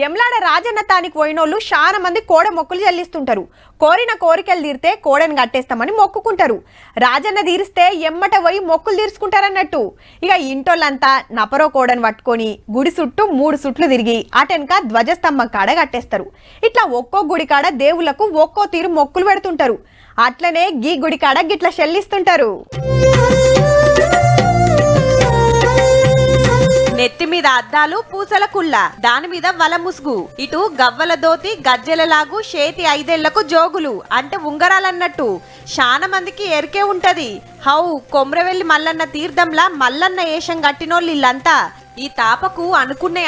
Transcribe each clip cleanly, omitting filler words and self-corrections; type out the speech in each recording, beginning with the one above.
ఎమ్లాడ రాజన్న తానికి పోయినోళ్ళు చాలా మంది కోడ మొక్కులు చెల్లిస్తుంటారు. కోరిన కోరికలు తీరితే కోడని కట్టేస్తామని మొక్కుకుంటారు. రాజన్న తీరిస్తే ఎమ్మట పోయి మొక్కులు తీర్చుకుంటారన్నట్టు. ఇక ఇంటోళ్ళంతా నపరో కోడని పట్టుకొని గుడి చుట్టూ 3 సుట్లు తిరిగి అటెనక ధ్వజస్తంభం కాడ కట్టేస్తారు. ఇట్లా ఒక్కో గుడి కాడ దేవుళ్లకు ఒక్కో తీరు మొక్కులు పెడుతుంటారు. అట్లనే గీ గుడి కాడ గిట్ల చెల్లిస్తుంటారు. నెత్తి మీద అద్దాలు పూసల కుళ్ళ, దాని మీద వల ముసుగు, ఇటు గవ్వల దోతి గజ్జెలలాగు చేతి 5 ఏళ్లకు జోగులు అంటే ఉంగరాలన్నట్టు. చాలా మందికి ఎరికే ఉంటది. హౌ కొమ్రవెల్లి మల్లన్న తీర్థంలా మల్లన్న ఏషం కట్టినోళ్ళు ఇల్లంతా. ఈ తాపకు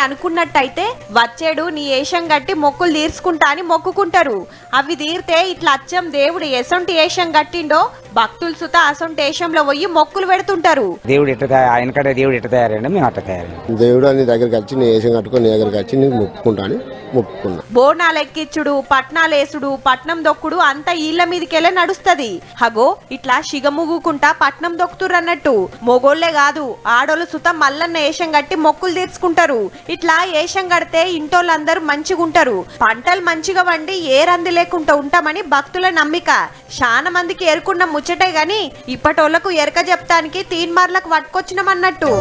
అనుకున్నట్టయితే వచ్చేడు నీ ఏషం గట్టి మొక్కులు తీర్చుకుంటా అని మొక్కుకుంటారు. అవి తీరితే ఇట్లా అచ్చం దేవుడు ఎసొంటి ఏషం కట్టిండో భక్తులు సుత అసొంటి ఏషంలో పోయి మొక్కులు పెడుతుంటారు. దేవుడు ఆయనకడే దేవుడు ఎట్ట తయారండి, మేము అట్ట తయారు. దేవుడు నీ దగ్గరికి వచ్చి నీ ఏషం కట్టుకొని నీ దగ్గరికి వచ్చి నీకు మొక్కుకుంటాను మొక్కుకున్నా. బోనాలు ఎక్కిచ్చుడు, పట్నాలేసుడు, పట్నం దొక్కుడు అంతా ఈళ్ల మీదకెళ్ళే నడుస్తది. హగో ఇట్లా శిగముగుకుంటా పట్నం దొక్కుతురన్నట్టు. మొగోళ్లే కాదు ఆడోళ్ళు సుత మల్లన్న ఏషం గట్టి మొక్కులు తీర్చుకుంటారు. ఇట్లా ఏషం కడితే ఇంటోళ్ళందరూ మంచిగుంటారు, పంటలు మంచిగా వండి ఏ రంది లేకుండా ఉంటామని భక్తుల నమ్మిక. చాలా మందికి ఎరుకున్న ముచ్చటే గాని ఇప్పటోళ్లకు ఎరక చెప్తానికి తీన్మార్లకు పట్టుకొచ్చినామన్నట్టు.